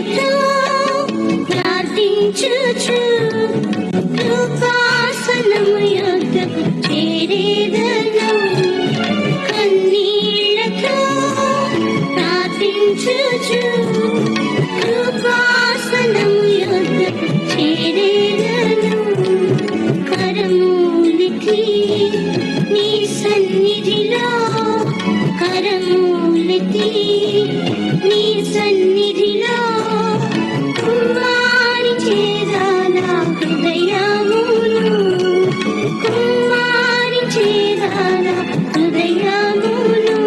కన్నీళ్లతో ప్రార్థించుచు కృపాసనము యొద్దకు చేరేదను. కన్నీళ్లతో ప్రార్థించుచు కృపాసనము యొద్దకు చేరేదను. కరములెత్తి నీ సన్నిధిలో, కరములెత్తి నీ సన్నిధిలో కుమ్మరించేదానా హృదయమును, కుమ్మరించేదానా హృదయమును.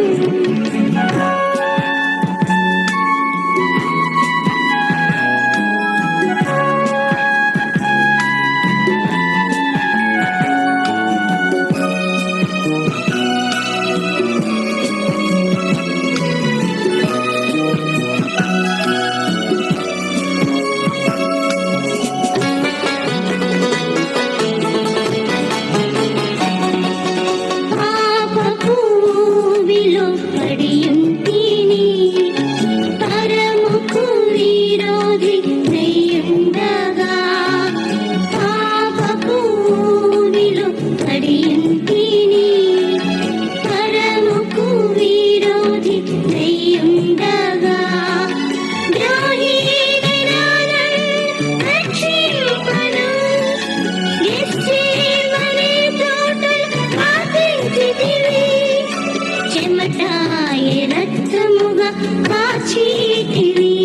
చెమటాయ రక్తముగా కాచితివి,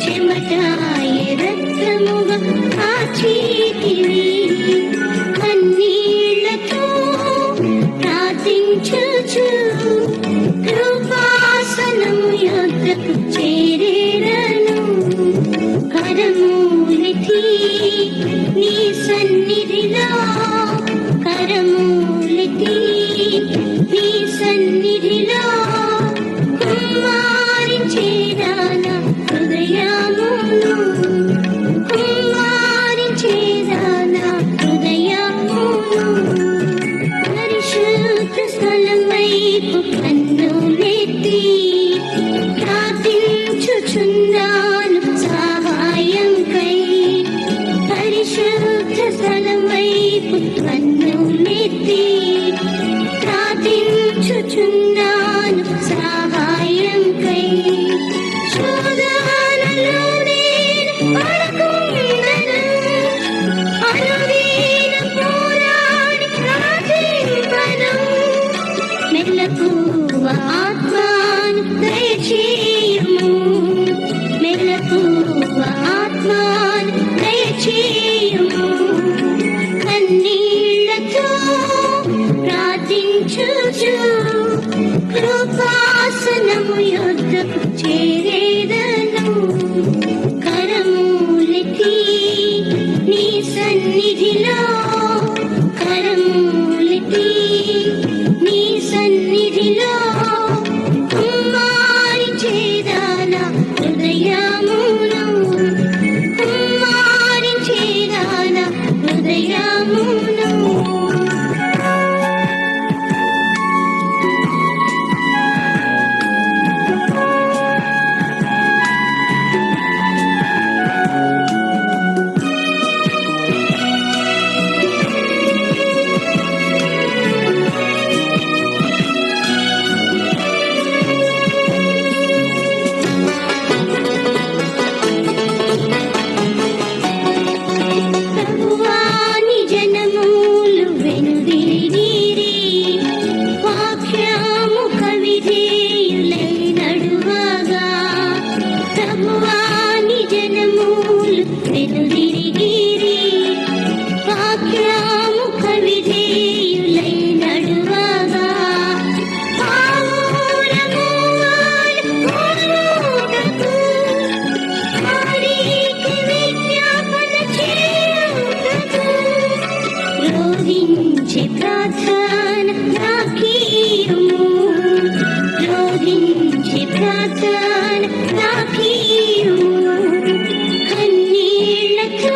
చెమటాయ రక్తముగా కాచితివి. కన్నీళ్లతో ప్రార్థించుచు కృపాసనము యొద్దకు చేరేదను. కరములెత్తి నీ సన్నిధిలో, కరములెత్తి నీ సన్నిధిలో కుమ్మరించేదానా హృదయమును, కుమ్మరించేదానా హృదయమును. పరిశుద్ధ స్థలం వైపు కన్నులెత్తి ప్రార్థించుచున్నాను సహాయంకై. పరిశుద్ధ స్థలం వైపు కన్నులెత్తి ప్రార్థించుచున్నాను సహాయంకై. శోధనలో నేను పడకుండను, అనుదిన పోరాడి ప్రార్థింపను. మెలకువ ఆత్మను దయచేయుము, మెలకువ ఆత్మను దయచేయుము. కన్నీళ్లతో ప్రార్థించుచు కృపాసనము యొద్దకు చేరేదను. కరములెత్తి నీ సన్నిధిలో, కరములెత్తి నీ సన్నిధిలో కుమ్మరించేదానా హృదయమును, కుమ్మరించేదానా హృదయమును. ప్రార్థన నాకీయు కన్నీళ్లతో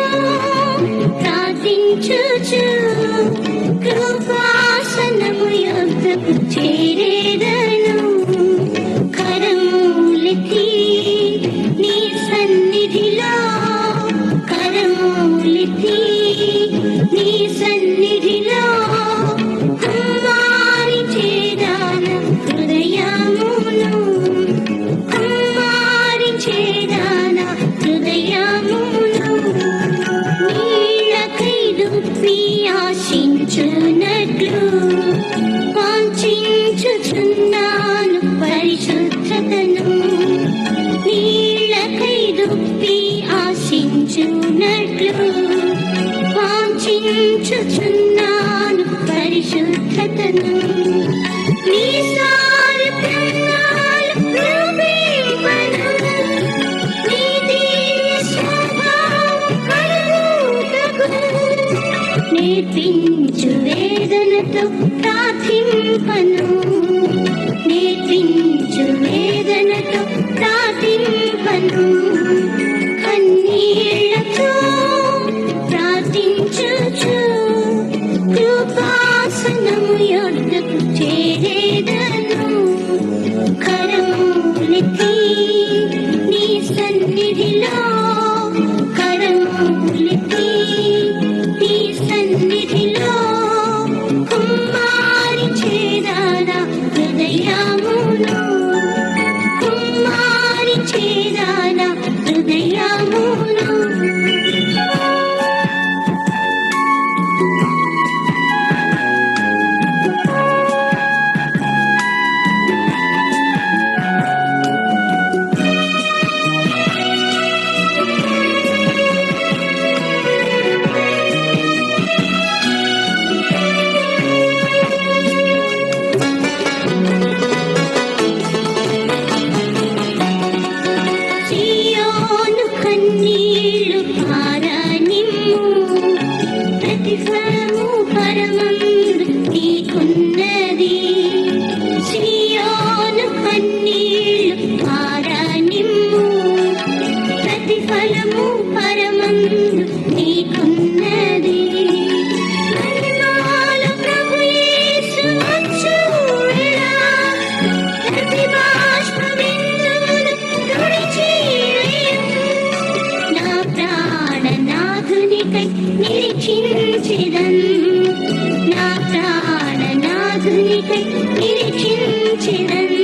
చేరేదను నీ సారూప్యాలు రూపింపను నీ దివ్య స్వభావం కలుగుటకు నేర్పించు వేదనతో ప్రార్థింపను నేర్పించు వేదనతో ప్రార్థింపను కన్నీళ్లతో ప్రార్థించుచు కృపాసనము యొద్దకు చేరేదను కరములెత్తి నీ సన్నిధిలో కరములెత్తి నీ సన్నిధిలో కుమ్మారి చేరానా హృదయమును కుమ్మారి చేరానా హృదయమును సియోను కన్నీళ్లు పారనిమ్ము ప్రతిఫలము పరమందు నీకున్నది సియోను కన్నీళ్లు పారనిమ్ము ప్రతిఫలము పరమందు నీకున్నది మహిమలో ప్రభు యేసు వచ్చువేళ ప్రతి బాష్పబిందువును తుడిచివేయు నా ప్రాణనాథునికై నిరీక్షించెదన్ నా ప్రాణనాథునికై నిరీక్షించెదన్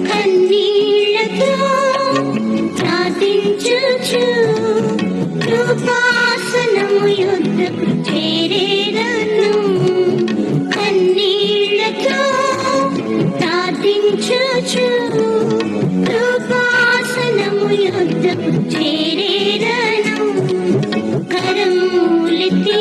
కన్నీళ్లతో ప్రార్థించుచు కృపాసనము యొద్దకు చేరేదను కన్నీళ్లతో ప్రార్థించుచు కృపాసనము యొద్దకు చేరేదను కరములెత్తి